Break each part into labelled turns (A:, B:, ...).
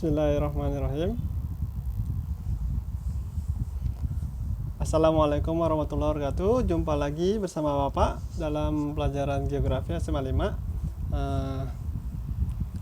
A: Bismillahirrahmanirrahim. Assalamualaikum warahmatullahi wabarakatuh. Jumpa lagi bersama Bapak dalam pelajaran geografi SMA 5.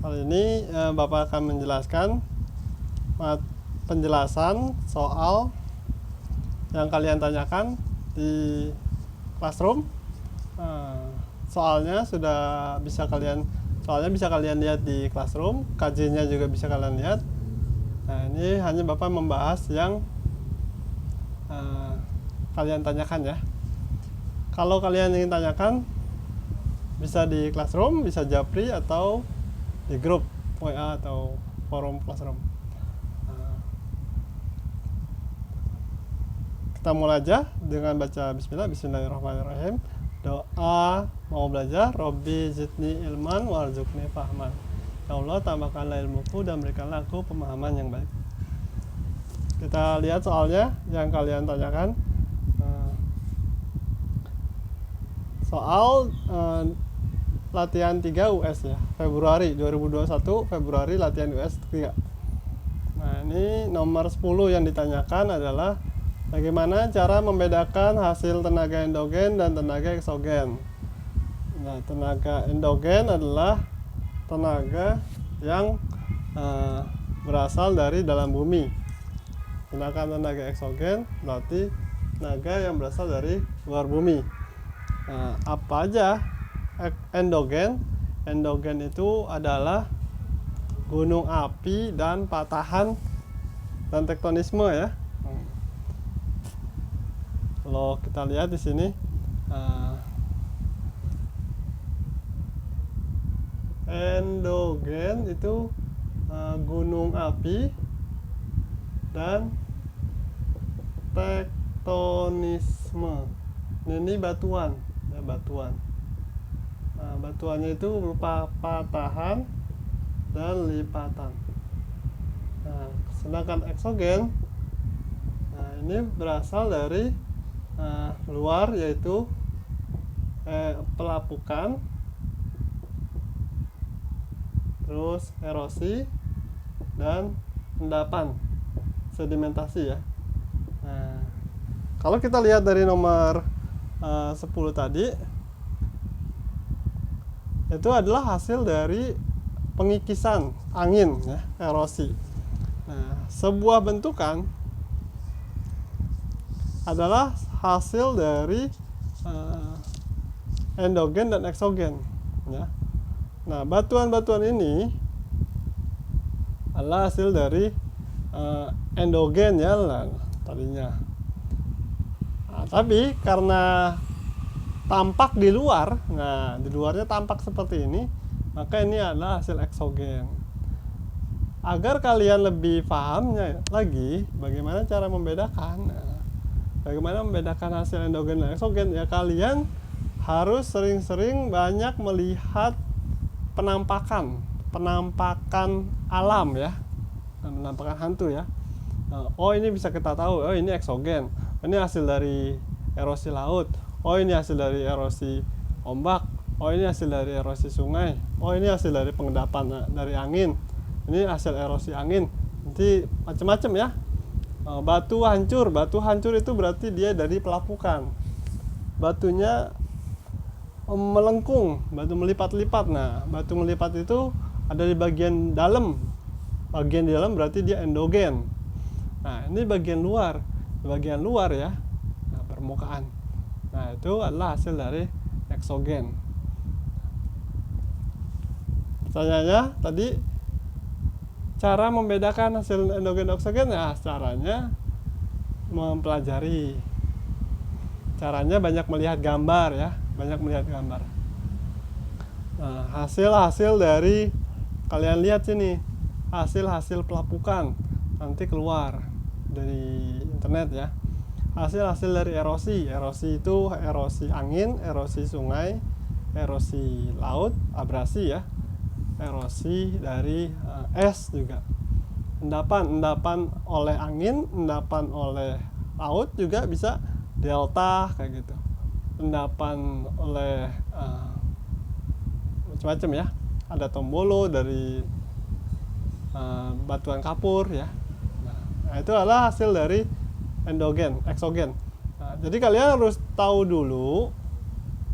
A: Kali ini Bapak akan menjelaskan penjelasan soal yang kalian tanyakan di classroom. Soalnya bisa kalian lihat di classroom, KJ-nya juga bisa kalian lihat. Nah, ini hanya Bapak membahas yang kalian tanyakan ya. Kalau kalian ingin tanyakan, bisa di classroom, bisa japri, atau di grup WA atau forum classroom. Kita mulai aja dengan baca Bismillahirrahmanirrahim. Doa mau belajar, Robbi zidni ilman warzuqni fahman. Ya Allah, tambahkanlah ilmuku dan berikanlah aku pemahaman yang baik. Kita lihat soalnya yang kalian tanyakan. Soal latihan 3 US ya, Februari 2021, Februari latihan US 3. Nah, ini nomor 10 yang ditanyakan adalah bagaimana cara membedakan hasil tenaga endogen dan tenaga eksogen. Nah, tenaga endogen adalah tenaga yang berasal dari dalam bumi. Sedangkan tenaga eksogen berarti tenaga yang berasal dari luar bumi. Nah, apa aja endogen? Endogen itu adalah gunung api dan patahan dan tektonisme ya. Kalau kita lihat di sini, endogen itu gunung api dan tektonisme. Ini batuan, ya, batuan. Nah, batuannya itu berupa patahan dan lipatan. Nah, sedangkan eksogen, nah, ini berasal dari luar, yaitu pelapukan, terus erosi dan endapan, sedimentasi ya. Nah, kalau kita lihat dari nomor 10 tadi, itu adalah hasil dari pengikisan angin ya, erosi. Nah, sebuah bentukan adalah hasil dari endogen dan eksogen ya. Nah, batuan-batuan ini adalah hasil dari endogen ya tadinya. Nah, tapi karena tampak di luar, nah di luarnya tampak seperti ini, maka ini adalah hasil eksogen. Agar kalian lebih pahamnya lagi bagaimana cara membedakan, bagaimana membedakan hasil endogen dan eksogen ya, kalian harus sering-sering banyak melihat penampakan alam ya, penampakan hantu ya. Oh, ini bisa kita tahu, oh ini eksogen, ini hasil dari erosi laut, oh ini hasil dari erosi ombak, oh ini hasil dari erosi sungai, oh ini hasil dari pengendapan dari angin, ini hasil erosi angin, nanti macam-macam ya. Batu hancur itu berarti dia dari pelapukan, batunya melengkung, batu melipat-lipat. Nah, batu melipat itu ada di bagian dalam berarti dia endogen. Nah, ini bagian luar ya, nah, permukaan. Nah, itu adalah hasil dari eksogen. Pertanyaannya tadi, cara membedakan hasil endogen dan eksogen ya, caranya mempelajari. Caranya banyak melihat gambar ya, Nah, hasil dari kalian lihat sini, hasil pelapukan nanti keluar dari internet ya. Hasil dari erosi itu erosi angin, erosi sungai, erosi laut, abrasi ya, erosi dari es juga, endapan oleh angin, endapan oleh laut juga bisa delta kayak gitu, endapan oleh macam-macam ya, ada tombolo dari batuan kapur ya. Nah, itu adalah hasil dari eksogen. Nah, jadi kalian harus tahu dulu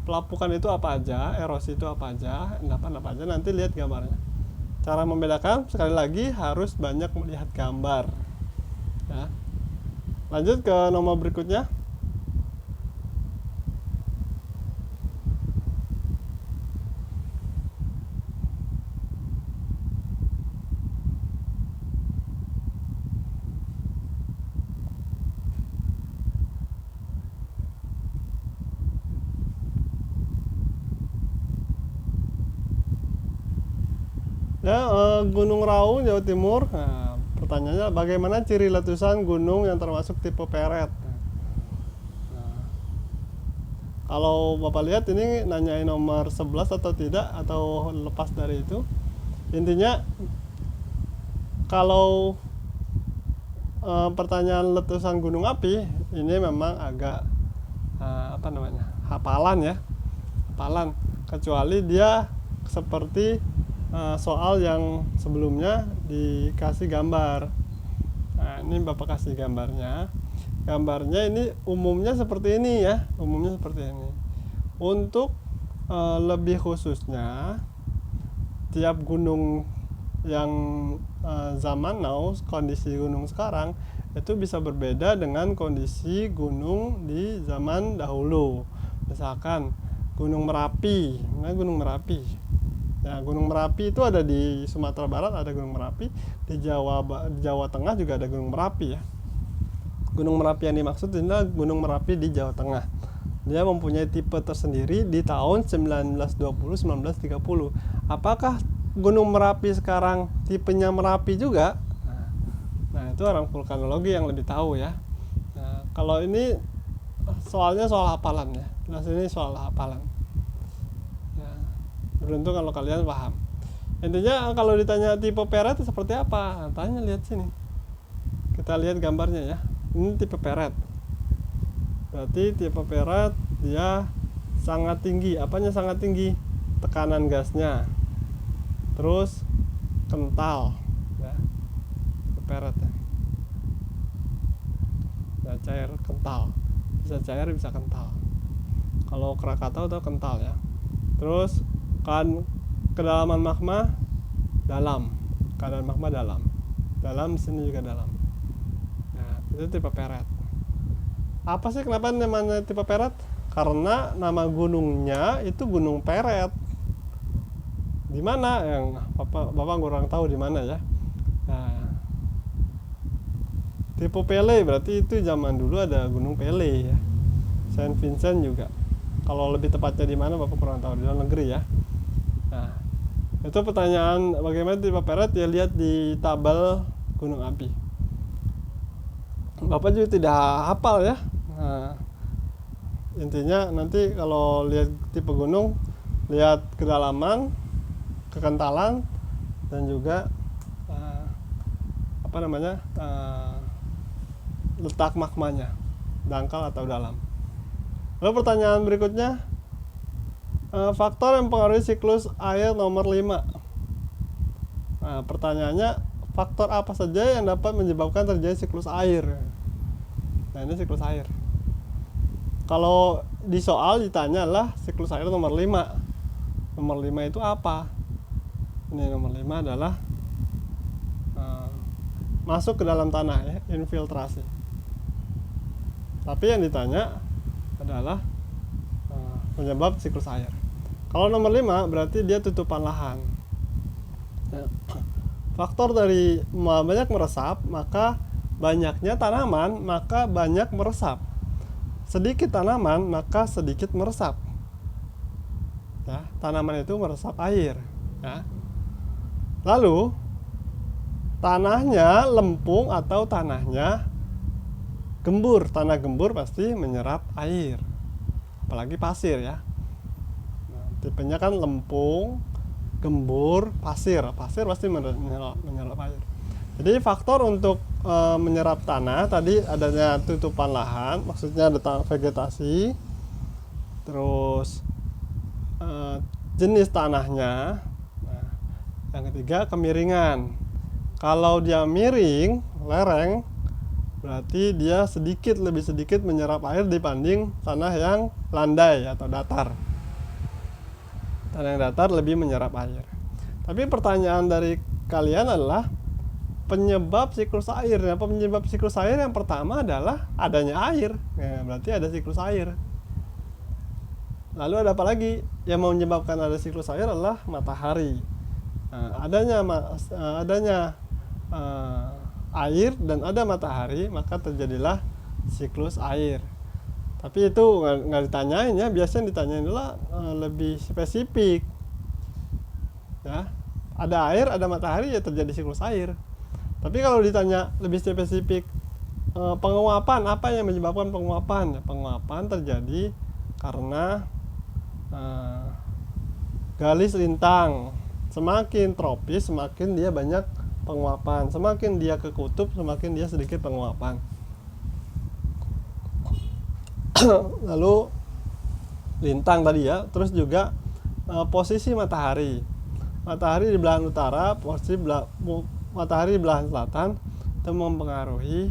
A: pelapukan itu apa aja, erosi itu apa aja, endapan apa aja, nanti lihat gambarnya. Cara membedakan sekali lagi harus banyak melihat gambar. Ya. Lanjut ke nomor berikutnya. Ya, Gunung Raung, Jawa Timur. Nah, pertanyaannya bagaimana ciri letusan gunung yang termasuk tipe peret? Nah, kalau Bapak lihat ini nanyain nomor 11 atau tidak, atau lepas dari itu. Intinya kalau pertanyaan letusan gunung api ini memang agak hafalan ya, hafalan, kecuali dia seperti soal yang sebelumnya dikasih gambar. Nah, ini Bapak kasih gambarnya. Gambarnya ini umumnya seperti ini ya, umumnya seperti ini. Untuk lebih khususnya, tiap gunung yang zaman now, kondisi gunung sekarang itu bisa berbeda dengan kondisi gunung di zaman dahulu. Misalkan Gunung Merapi, Gunung Merapi. Ya, Gunung Merapi itu ada di Sumatera Barat, ada Gunung Merapi, di Jawa Tengah juga ada Gunung Merapi ya. Gunung Merapi yang dimaksud adalah Gunung Merapi di Jawa Tengah. Dia mempunyai tipe tersendiri di tahun 1920-1930. Apakah Gunung Merapi sekarang tipenya Merapi juga? Nah, itu orang vulkanologi yang lebih tahu ya. Nah, kalau ini soalnya soal hafalan ya. Nah, ini soal hafalan. Beruntung kalau kalian paham. Intinya kalau ditanya tipe peret seperti apa, tanya lihat sini. Kita lihat gambarnya ya. Ini tipe peret. Berarti tipe peret dia sangat tinggi. Apanya sangat tinggi? Tekanan gasnya. Terus kental ya. Tipe peret ya. Ya, cair kental. Bisa cair bisa kental. Kalau Krakatau itu kental ya. Terus kan kedalaman magma dalam, keadaan magma dalam sini juga dalam. Nah, itu tipe peret. Apa sih kenapa namanya tipe peret? Karena nama gunungnya itu Gunung Peret. Di mana yang bapak kurang tahu di mana ya. Nah, tipe Pele berarti itu zaman dulu ada Gunung Pele ya. Saint Vincent juga. Kalau lebih tepatnya di mana bapak kurang tahu, di luar negeri ya. Nah, itu pertanyaan bagaimana tipe peret ya, lihat di tabel gunung api. Bapak juga tidak hafal ya. Nah, intinya nanti kalau lihat tipe gunung, lihat kedalaman, kekentalan, dan juga letak magmanya, dangkal atau dalam. Lalu pertanyaan berikutnya, faktor yang mempengaruhi siklus air nomor 5. Nah, pertanyaannya, faktor apa saja yang dapat menyebabkan terjadi siklus air? Nah, ini siklus air. Kalau di soal ditanya lah siklus air nomor 5. Nomor 5 itu apa? Ini nomor 5 adalah masuk ke dalam tanah ya, infiltrasi. Tapi yang ditanya adalah penyebab siklus air. Kalau nomor 5 berarti dia tutupan lahan. Ya. Faktor dari banyak meresap, maka banyaknya tanaman, maka banyak meresap. Sedikit tanaman, maka sedikit meresap. Ya, tanaman itu meresap air. Ya. Lalu tanahnya lempung atau tanahnya gembur. Tanah gembur pasti menyerap air. Apalagi pasir ya. Nah, tipenya kan lempung, gembur, pasir. Pasir pasti menyerap air. Jadi faktor untuk menyerap tanah tadi adanya tutupan lahan, maksudnya ada vegetasi. Terus jenis tanahnya. Nah, yang ketiga kemiringan. Kalau dia miring, lereng, berarti dia lebih sedikit menyerap air dibanding tanah yang landai atau datar. Tanah yang datar lebih menyerap air. Tapi pertanyaan dari kalian adalah penyebab siklus air. Nah, penyebab siklus air yang pertama adalah adanya air. Nah, berarti ada siklus air. Lalu ada apa lagi? Yang menyebabkan ada siklus air adalah matahari. Nah, adanya air dan ada matahari, maka terjadilah siklus air. Tapi itu nggak ditanyain ya, biasanya ditanyain adalah lebih spesifik. Ya, ada air, ada matahari, ya terjadi siklus air. Tapi kalau ditanya lebih spesifik, penguapan, apa yang menyebabkan penguapan? Ya, penguapan terjadi karena garis lintang. Semakin tropis, semakin dia banyak penguapan. Semakin dia ke kutub, semakin dia sedikit penguapan. Lalu lintang tadi ya, terus juga posisi matahari. Matahari di belahan utara, matahari di belahan selatan, itu mempengaruhi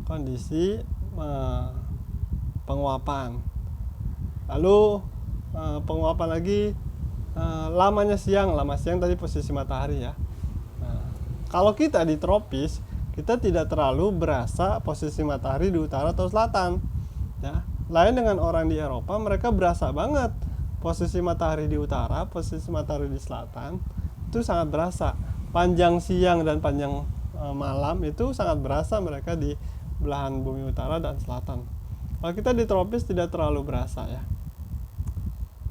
A: kondisi penguapan. Lalu penguapan lagi, lamanya siang. Lama siang tadi posisi matahari ya. Nah, kalau kita di tropis, kita tidak terlalu berasa posisi matahari di utara atau selatan ya. Lain dengan orang di Eropa, mereka berasa banget posisi matahari di utara, posisi matahari di selatan. Itu sangat berasa. Panjang siang dan panjang malam itu sangat berasa mereka di belahan bumi utara dan selatan. Kalau kita di tropis tidak terlalu berasa ya.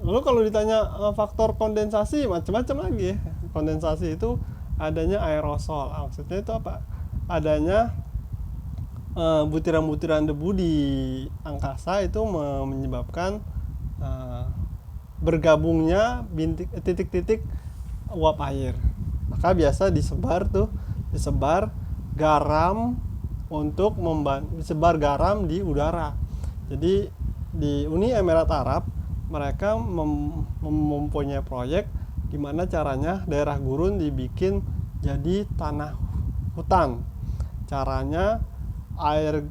A: Lalu kalau ditanya faktor kondensasi, macam-macam lagi ya. Kondensasi itu adanya aerosol. Maksudnya itu apa? Adanya butiran-butiran debu di angkasa itu menyebabkan bergabungnya titik-titik uap air. Maka biasa disebar garam untuk disebar garam di udara. Jadi di Uni Emirat Arab mereka mempunyai proyek gimana caranya daerah gurun dibikin jadi tanah hutan. Caranya air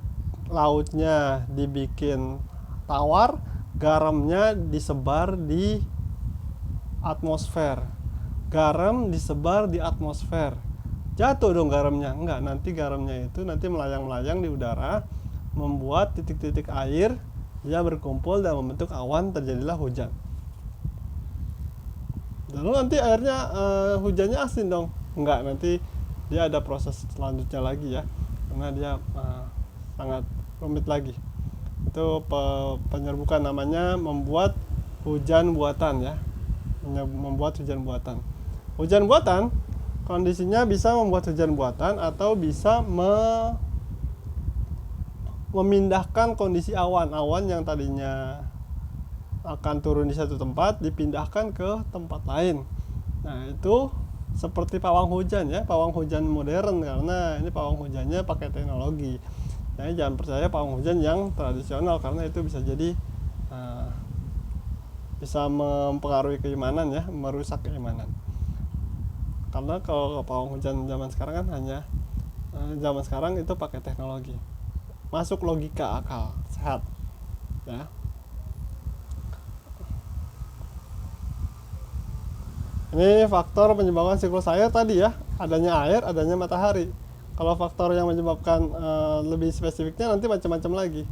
A: lautnya dibikin tawar, garamnya disebar di atmosfer. Garam disebar di atmosfer. Jatuh dong garamnya? Enggak, nanti garamnya itu nanti melayang-melayang di udara, membuat titik-titik air dia berkumpul dan membentuk awan, terjadilah hujan. Lalu nanti airnya hujannya asin dong? Enggak, nanti dia ada proses selanjutnya lagi ya, karena dia sangat rumit lagi. Itu penyerbukan, namanya membuat hujan buatan ya, membuat hujan buatan. Hujan buatan kondisinya bisa membuat hujan buatan atau bisa memindahkan kondisi awan yang tadinya akan turun di satu tempat dipindahkan ke tempat lain. Nah, itu seperti pawang hujan ya, pawang hujan modern, karena ini pawang hujannya pakai teknologi. Jadi jangan percaya pawang hujan yang tradisional, karena itu bisa jadi bisa mempengaruhi keimanan ya, merusak keimanan. Karena kalau pawang hujan zaman sekarang kan hanya zaman sekarang itu pakai teknologi. Masuk logika akal sehat ya. Ini faktor penyebabkan siklus air tadi ya, adanya air, adanya matahari. Kalau faktor yang menyebabkan lebih spesifiknya nanti macam-macam lagi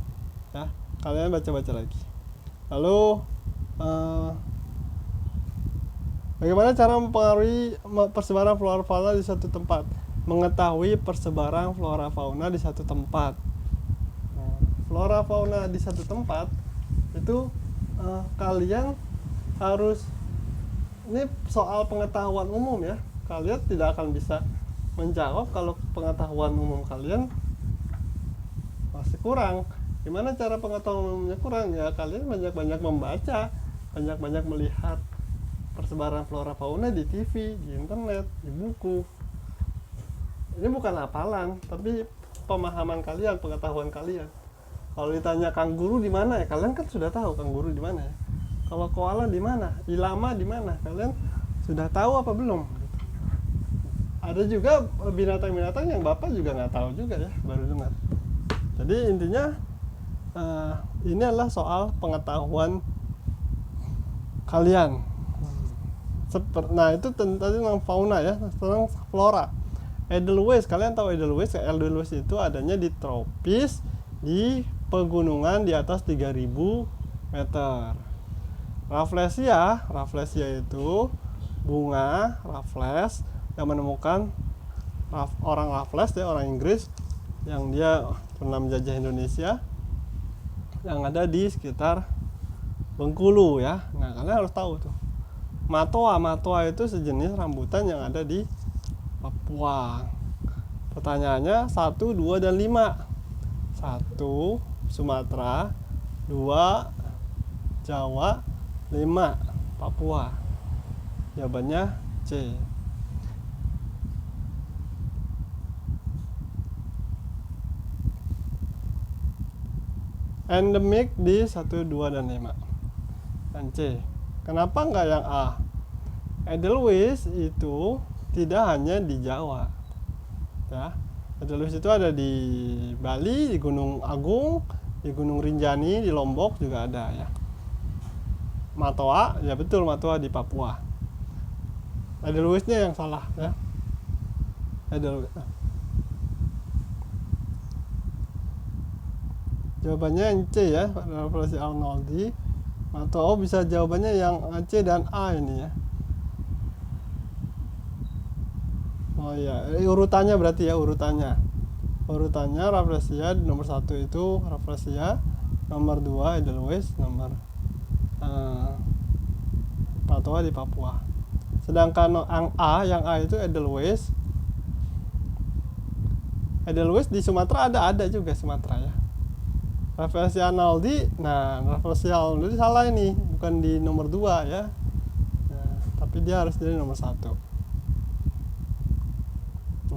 A: ya, kalian baca-baca lagi. Lalu bagaimana cara mempengaruhi persebaran flora fauna di suatu tempat? Mengetahui persebaran flora fauna di satu tempat. Flora fauna di satu tempat itu kalian harus, ini soal pengetahuan umum ya, kalian tidak akan bisa menjawab kalau pengetahuan umum kalian masih kurang. Gimana cara pengetahuan umumnya kurang? Ya kalian banyak-banyak membaca, banyak-banyak melihat persebaran flora fauna di TV, di internet, di buku. Ini bukan hafalan, tapi pemahaman kalian, pengetahuan kalian. Kalau ditanya kanguru di mana ya, kalian kan sudah tahu kanguru di mana ya. Kalau koala di mana, ilama di mana, kalian sudah tahu apa belum? ada juga binatang-binatang yang Bapak juga nggak tahu juga ya, baru dengar. Jadi intinya ini adalah soal pengetahuan kalian. Nah itu tadi tentang fauna ya, tentang flora. Edelweiss, kalian tahu Edelweiss? Edelweiss itu adanya di tropis, di pegunungan di atas 3000 meter. Rafflesia itu bunga Raffles yang menemukan orang Raffles ya, orang Inggris yang dia pernah menjajah Indonesia, yang ada di sekitar Bengkulu ya. Nah kalian harus tahu tuh. Matoa itu sejenis rambutan yang ada di Papua. Pertanyaannya 1, 2, dan 5. 1 Sumatera, 2 Jawa, 5 Papua. Jawabannya C. Endemik di 1, 2, dan 5. Dan C. Kenapa nggak yang A? Edelweiss itu tidak hanya di Jawa. Ya. Edelweiss itu ada di Bali, di Gunung Agung, di Gunung Rinjani, di Lombok juga ada ya. Matoa, ya betul, Matoa di Papua. Edelweiss-nya yang salah ya. Edelweiss. Jawabannya yang C ya, Rafflesia arnoldii. Atau bisa jawabannya yang C dan A ini ya. Oh iya, urutannya berarti ya, urutannya Rafflesia nomor 1 itu Rafflesia, nomor 2 Edelweiss, nomor Matoa di Papua. Sedangkan yang A itu Edelweiss di Sumatera ada juga Sumatera ya. Rafflesia arnoldii, Rafflesia arnoldii salah ini, bukan di nomor 2 ya. Nah, tapi dia harus jadi nomor 1.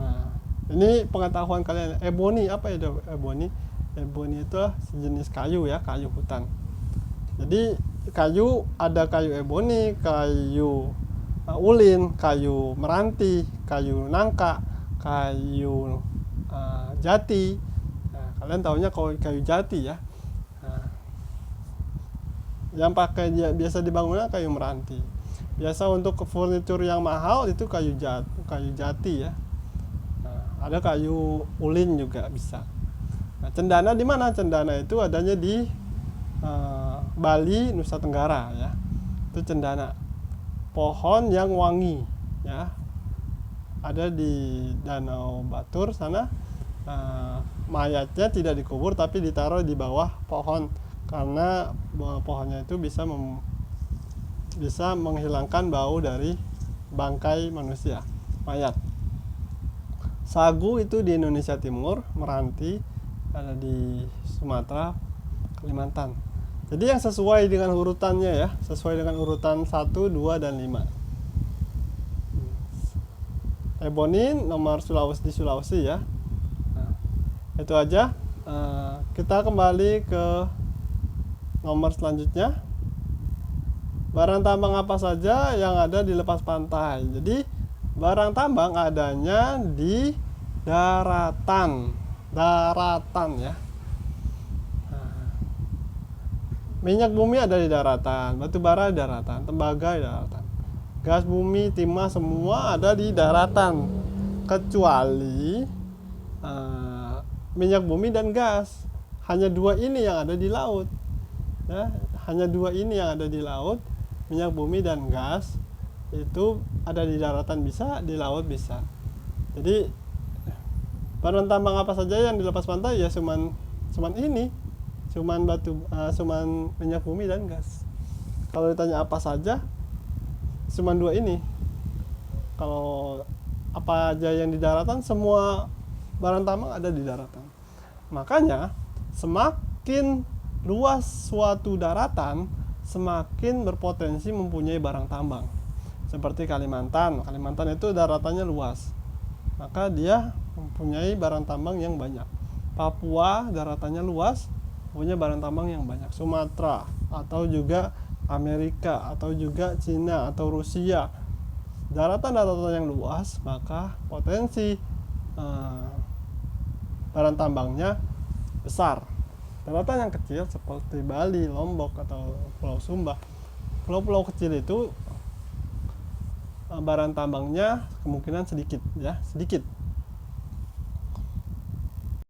A: Nah, ini pengetahuan kalian. Ebony, apa itu ebony? Ebony itu sejenis kayu ya, kayu hutan. Jadi kayu, ada kayu ebony, kayu ulin, kayu meranti, kayu nangka, kayu jati. Kalian tahunya kayu jati ya. Nah, yang pakai biasa dibangunnya kayu meranti. Biasa untuk furnitur yang mahal itu kayu jati ya. Nah, ada kayu ulin juga bisa. Nah, cendana di mana? Cendana itu adanya di Bali, Nusa Tenggara ya. Itu cendana. Pohon yang wangi ya. Ada di Danau Batur sana. Mayatnya tidak dikubur tapi ditaruh di bawah pohon, karena pohonnya itu bisa menghilangkan bau dari bangkai manusia, mayat. Sagu itu di Indonesia Timur, meranti ada di Sumatera, Kalimantan. Jadi yang sesuai dengan urutannya ya, sesuai dengan urutan 1, 2, dan 5. Ebonin nomor di Sulawesi ya. Itu aja. Kita kembali ke nomor selanjutnya. Barang tambang apa saja yang ada di lepas pantai? Jadi barang tambang adanya di daratan ya. Minyak bumi ada di daratan, batu bara di daratan, tembaga di daratan, gas bumi, timah semua ada di daratan, kecuali minyak bumi dan gas. Hanya 2 ini yang ada di laut ya. Hanya 2 ini yang ada di laut, minyak bumi dan gas. Itu ada di daratan bisa, di laut bisa. Jadi barang tambang apa saja yang dilepas pantai ya cuman ini, cuman minyak bumi dan gas. Kalau ditanya apa saja, cuman 2 ini. Kalau apa aja yang di daratan, semua barang tambang ada di daratan. Makanya semakin luas suatu daratan, semakin berpotensi mempunyai barang tambang. Seperti Kalimantan itu daratannya luas, maka dia mempunyai barang tambang yang banyak. Papua daratannya luas, punya barang tambang yang banyak. Sumatera atau juga Amerika atau juga Cina atau Rusia daratan-daratan yang luas, maka potensi barang tambangnya besar. Daratan yang kecil seperti Bali, Lombok, atau Pulau Sumba, pulau-pulau kecil itu barang tambangnya kemungkinan sedikit, ya, sedikit.